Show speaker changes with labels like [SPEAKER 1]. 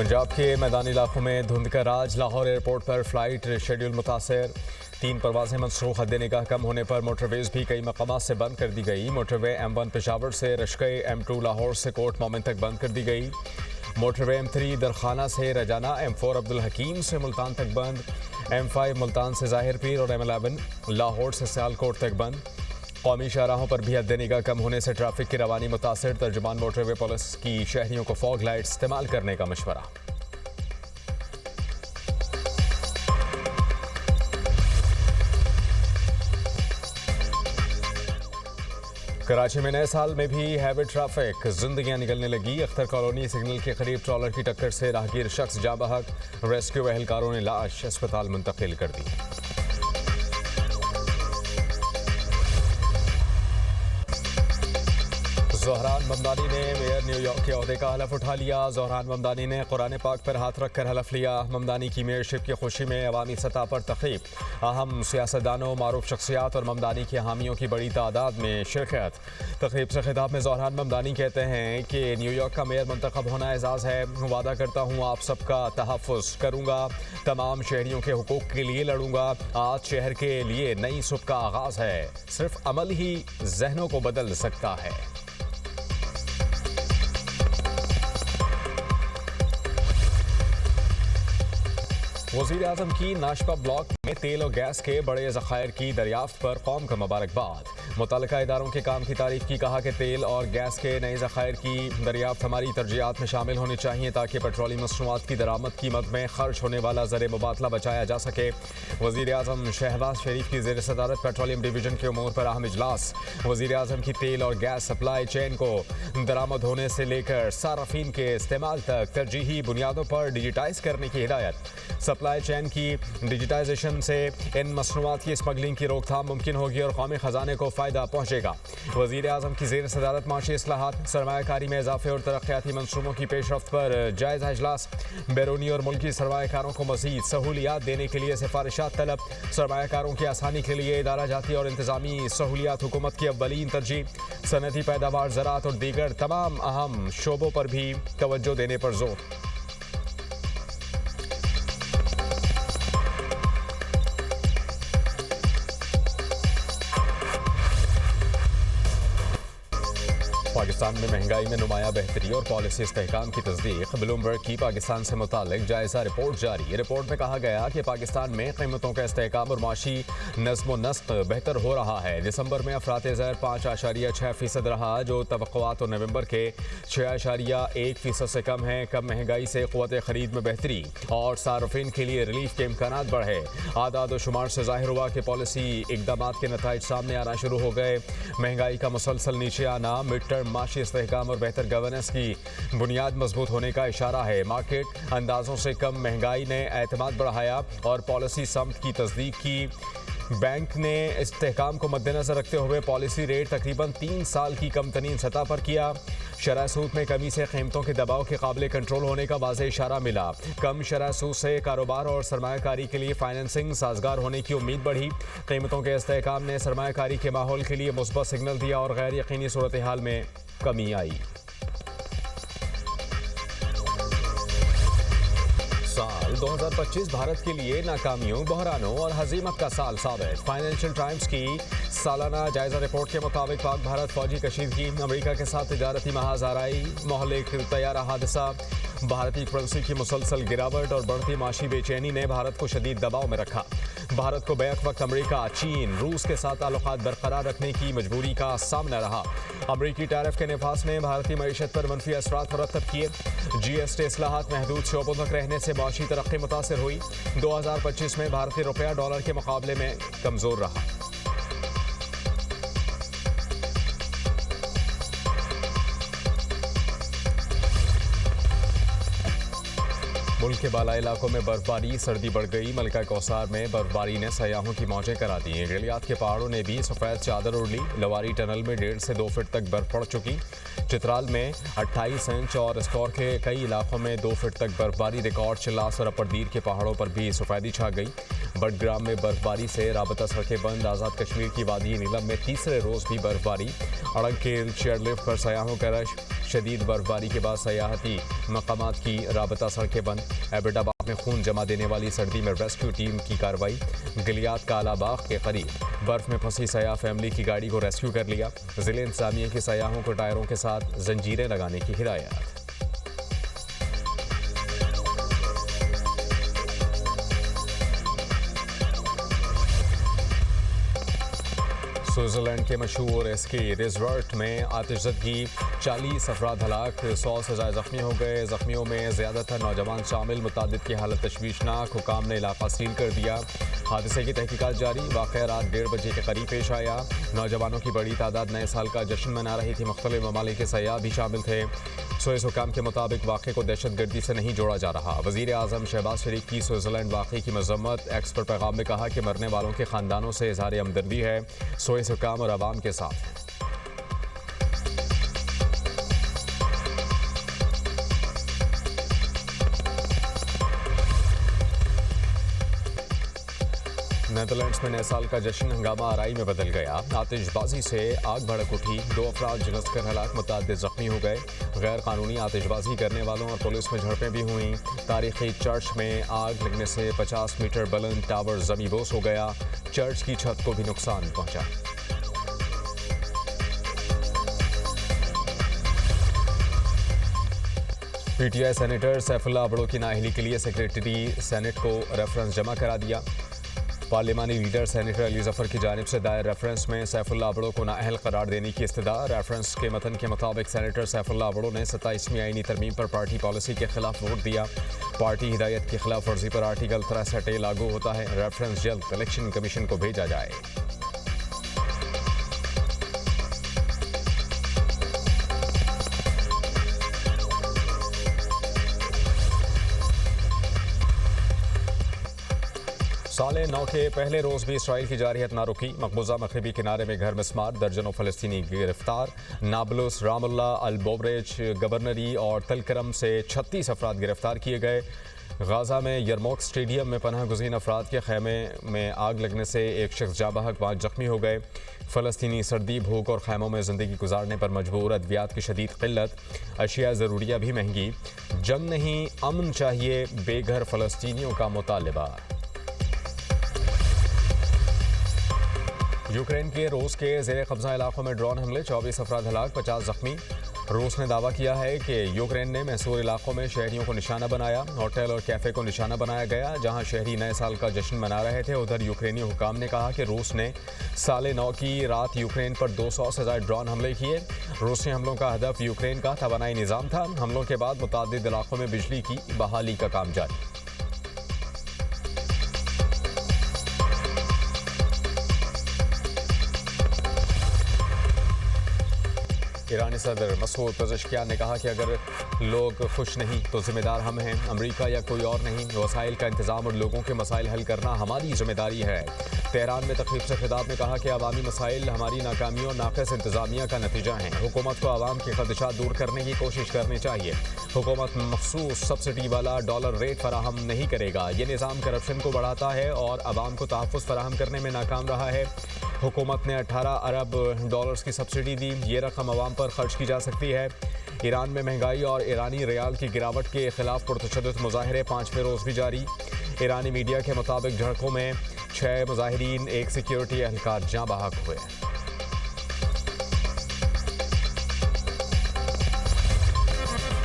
[SPEAKER 1] पंजाब के मैदानी इलाकों में धुंध का राज। लाहौर एयरपोर्ट पर फ्लाइट शेड्यूल मुतासर। 3 परवाजें मनसूख। हद निगाह कम होने पर मोटरवेज भी कई मकामात से बंद कर दी गई। मोटरवे M1 पेशावर से रशके, M2 लाहौर से कोट मोमिन तक बंद कर दी गई। मोटरवे M3 दरखाना से रजाना, M4 अब्दुल हकीम से मुल्तान तक बंद। M5 मुल्तान से ज़ाहिर पीर और M11 लाहौर से सियालकोट तक बंद। कौमी शाहराहों पर भी हद निगाह कम होने से ट्रैफिक की रवानी मुतासर। तर्जुमान मोटरवे पुलिस की शहरियों को फॉग लाइट इस्तेमाल करने का मशवरा। कराची में नए साल में भी हैवी ट्रैफिक, जिंदगियां निकलने लगी। अख्तर कॉलोनी सिग्नल के करीब ट्रॉलर की टक्कर से राहगीर शख्स जाँ बहक। रेस्क्यू एहलकारों ने लाश अस्पताल मुंतकिल कर दी। ज़ोहरान ममदानी ने मेयर न्यूयॉर्क के ओहदे का हलफ उठा लिया। ज़ोहरान ममदानी ने कुरान पाक पर हाथ रखकर हलफ लिया। ममदानी की मेयरशिप की खुशी में अवामी सतह पर तक़रीब। अहम सियासतदानों, मारूफ शख्सियात और ममदानी के हामियों की बड़ी तादाद में शिरकत। तक़रीब से खिताब में ज़ोहरान ममदानी कहते हैं कि न्यूयॉर्क का मेयर मुंतखब होना एजाज़ है। वादा करता हूँ आप सबका तहफ़्फ़ुज़ करूँगा, तमाम शहरियों के हुकूक़ के लिए लड़ूंगा। आज शहर के लिए नई सुबह का आगाज़ है। सिर्फ अमल ही जहनों को बदल सकता है। वज़ीर आज़म की नाशपा ब्लॉक में तेल और गैस के बड़े ज़खायर की दरियाफ्त पर कौम को मुबारकबाद। मुतल्लिका इदारों के काम की तारीफ की। कहा कि तेल और गैस के नए ज़खायर की दरियाफ्त हमारी तरजीहात में शामिल होनी चाहिए ताकि पेट्रोलियम मसनूआत की दरामद कीमत में खर्च होने वाला ज़र मुबादला बचाया जा सके। वज़ीर आज़म शहबाज शरीफ की ज़ेर सदारत पेट्रोलियम डिवीज़न के उमूर पर अहम इजलास। वज़ीर आज़म की तेल और गैस सप्लाई चेन को दरामद होने से लेकर सार्फिन के इस्तेमाल तक तरजीही बुनियादों पर डिजिटाइज करने की हिदायत। सप्लाई चेन की डिजिटाइजेशन से इन मसनूआत की स्मगलिंग की रोकथाम मुमकिन होगी और कौमी खजाने को फ़ायदा पहुँचेगा। वज़ीर आज़म की ज़ेर सदारत माशी इस्लाहात, सरमायाकारी में इजाफे और तरक्याती मनसूबों की पेशरफ्त पर जायज़ा इजलास। बैरूनी और मुल्की सरमायाकारों को मज़ीद सहूलियात देने के लिए सिफारिशात तलब। सरमायाकारों की आसानी के लिए इदारा जाती और इंतज़ामी सहूलियात हुकूमत की अव्वलीन तरजीह। सनती पैदावार, ज़राअत और दीगर तमाम अहम शोबों पर भी तवज्जो देने पर जोर। पाकिस्तान में महंगाई में नुमायां बेहतरी और पॉलिसी इस्तेहकाम की तस्दीक। ब्लूमबर्ग की पाकिस्तान से मुतालिक जायजा रिपोर्ट जारी। रिपोर्ट में कहा गया कि पाकिस्तान में कीमतों का इस्तेहकाम और माशी नज़्म व नस्क बेहतर हो रहा है। दिसंबर में अफराते ज़र 5.6% रहा, जो तवक्कुआत और नवंबर के 6.1% से कम है। कम महंगाई से क़ुव्वत ख़रीद में बेहतरी और सार्फिन के लिए रिलीफ के इम्कानात बढ़े। आदाद व शुमार से ज़ाहिर हुआ कि पॉलिसी इक़दामात के नताइज सामने आना शुरू हो गए। महंगाई का मुसलसल नीचे आना मिड टर्म माशी इस्तेहकाम और बेहतर गवर्नेंस की बुनियाद मजबूत होने का इशारा है। मार्केट अंदाजों से कम महंगाई ने एतमाद बढ़ाया और पॉलिसी समत की तस्दीक की। बैंक ने इस्तेहकाम को मद्देनजर रखते हुए पॉलिसी रेट तकरीबन 3 साल की कम तरीन सतह पर किया। शरह सूद में कमी से कीमतों के दबाव के काबिल कंट्रोल होने का वाज़ेह इशारा मिला। कम शरह सूद से कारोबार और सरमायाकारी के लिए फाइनेंसिंग साजगार होने की उम्मीद बढ़ी। कीमतों के इस्तेहकाम ने सरमायाकारी के माहौल के लिए मुस्बत सिग्नल दिया और गैर यकीनी सूरत हाल में कमी आई। साल 2025 भारत के लिए नाकामियों, बहरानों और हजीमत का साल साबित। फाइनेंशियल टाइम्स की सालाना जायजा रिपोर्ट के मुताबिक पाक भारत फौजी कशीदगी, अमेरिका के साथ तिजारती महाज आराई, मोहल्ले तैयारा हादसा, भारतीय करेंसी की मुसलसल गिरावट और बढ़ती माशी बेचैनी ने भारत को शदीद दबाव में रखा। भारत को बैक वक्त अमेरिका, चीन, रूस के साथ ताल्लुकात बरकरार रखने की मजबूरी का सामना रहा। अमेरिकी टैरिफ के नफास ने भारतीय मईशत पर मनफी असरात मुरतब किए। GST इस्लाहात महदूद शोबों तक रहने से माशी तरक्की मुतासर हुई। 2025 में भारतीय रुपया डॉलर के मुकाबले में कमजोर रहा। मुल्क के बाला इलाकों में बर्फबारी, सर्दी बढ़ गई। मलका कौसार में बर्फबारी ने सयाहों की मौजें करा दी। गलियात के पहाड़ों ने भी सफ़ेद चादर ओढ़ ली। लवारी टनल में 1.5 से 2 फीट तक बर्फ पड़ चुकी। चित्राल में 28 इंच और स्कोर के कई इलाकों में 2 फीट तक बर्फबारी रिकॉर्ड। चिल्लास और अपरदीर के पहाड़ों पर भी सफ़ेदी छा गई। बडग्राम में बर्फबारी से राबता सड़कें बंद। आज़ाद कश्मीर की वादी नीलम में तीसरे रोज़ भी बर्फबारी। अड़ंगखेल चेयरलिफ्ट पर सयाहों का रश। शदीद बर्फबारी के बाद सयाहती मकामात की राबता सड़कें बंद। एबटाबाद में खून जमा देने वाली सर्दी में रेस्क्यू टीम की कार्रवाई। गलियात कालाबाग के करीब बर्फ में फंसी सयाह फैमिली की गाड़ी को रेस्क्यू कर लिया। जिले इंतजामिया के सयाहों को टायरों के साथ जंजीरें लगाने की हिदायत। स्विट्जरलैंड के मशहूर एस्की रिजॉर्ट में आतिशज़दगी, 40 अफराद हलाक, 100 से ज़्यादा जख्मी हो गए। जख्मियों में ज़्यादातर नौजवान शामिल। मुतादिद की हालत तशवीशनाक। हुकाम ने इलाका सील कर दिया। हादसे की तहकीकात जारी। वाक़या रात 1:30 बजे के करीब पेश आया। नौजवानों की बड़ी तादाद नए साल का जश्न मना रही थी। मुख्तलिफ ममालिक के सयाह भी शामिल थे। स्विस हुकाम के मुताबिक वाक़े को दहशतगर्दी से नहीं जोड़ा जा रहा। वज़ीर आज़म शहबाज शरीफ की स्विट्जरलैंड वाक़े की मज़म्मत। एक्स पर पैगाम में कहा कि मरने वालों के ख़ानदानों से इज़हार हमदर्दी है। स्विस हुकाम और अवाम के साथ हैं। नेदरलैंड्स में नए साल का जश्न हंगामा आराई में बदल गया। आतिशबाजी से आग भड़क उठी। 2 अफराद झुलसकर हलाक, मुतादिद जख्मी हो गए। गैर कानूनी आतिशबाजी करने वालों और पुलिस में झड़पें भी हुईं। तारीखी चर्च में आग लगने से 50 मीटर बुलंद टावर ज़मींदोज़ हो गया। चर्च की छत को भी नुकसान पहुंचा। पीटीआई सेनेटर सैफुल्लाह अबड़ो की नाअहली के लिए सेक्रेटरी सेनेट को रेफरेंस जमा करा दिया। पार्लिमानी लीडर सेनेटर अली जफर की जानिब से दायर रेफरेंस में सैफुल्लाह अबड़ो को नाअहल करार देने की इस्तदा। रेफरेंस के मतन के मुताबिक सेनेटर सैफुल्लाह अबड़ो ने 27वीं आईनी तरमीम पर पार्टी पॉलिसी के खिलाफ वोट दिया। पार्टी हिदायत की खिलाफ वर्जी पर आर्टिकल 63 लागू होता है। रेफरेंस जल्द इलेक्शन कमीशन को भेजा जाए। साले 9 के पहले रोज़ भी इसराइल की जारहियत ना रुकी। मकबूजा मगरबी किनारे में घर मिस्मार, दर्जनों फ़लस्तीनी गिरफ्तार। नाबलुस, रामुल्ला, अल-बोबरेज, गवर्नरी और तलकरम से 36 अफराद गिरफ्तार किए गए। गाज़ा में यरमोक स्टेडियम में पनाह गुज़ीन अफराद के खैमे में आग लगने से एक शख्स जाँ बहक, 5 जख्मी हो गए। फ़लस्तीनी सर्दी, भूख और खैमों में ज़िंदगी गुजारने पर मजबूर। अद्वियात की शदीद क़िल्लत, अशिया ज़रूरिया भी महंगी। जंग नहीं, अमन चाहिए, बेघर फ़लस्तीनियों का मुतालबा। यूक्रेन के रूस के ज़ेर कब्ज़ा इलाकों में ड्रोन हमले, 24 अफराद हलाक, 50 जख्मी। रूस ने दावा किया है कि यूक्रेन ने महसूर इलाकों में शहरियों को निशाना बनाया। होटल और कैफ़े को निशाना बनाया गया जहां शहरी नए साल का जश्न मना रहे थे। उधर यूक्रेनी हुकाम ने कहा कि रूस ने साले 9 की रात यूक्रेन पर 200 से ज़्यादा ड्रोन हमले किए। रूसी हमलों का हदफ यूक्रेन का तवानाई निज़ाम था। हमलों के बाद मुतादिद इलाकों में बिजली की बहाली का काम जारी। ईरानी सदर मसूद पेज़ेश्कियान ने कहा कि अगर लोग खुश नहीं तो जिम्मेदार हम हैं, अमेरिका या कोई और नहीं। वसाइल का इंतज़ाम और लोगों के मसाइल हल करना हमारी जिम्मेदारी है। तेहरान में तकरीब से खिताब में कहा कि अवामी मसाइल हमारी नाकामियों और नाक़िस इंतज़ामिया का नतीजा हैं। हुकूमत को आवाम के खदशात दूर करने की कोशिश करनी चाहिए। हुकूमत मखसूस सब्सिडी वाला डॉलर रेट फराहम नहीं करेगा। ये निज़ाम करप्शन को बढ़ाता है और आवाम को तहफ़्फ़ुज़ फराहम करने में नाकाम रहा है। हुकूमत ने 18 अरब डॉलर्स की सब्सिडी दी। ये रकम आवाम पर खर्च की जा सकती है। ईरान में महंगाई और ईरानी रियाल की गिरावट के खिलाफ पुरतशद्दुद मुजाहरे 5वें रोज़ भी जारी। ईरानी मीडिया के मुताबिक झड़पों में 6 मुजाहिरीन, 1 सिक्योरिटी एहलकार जाँ बहक हुए।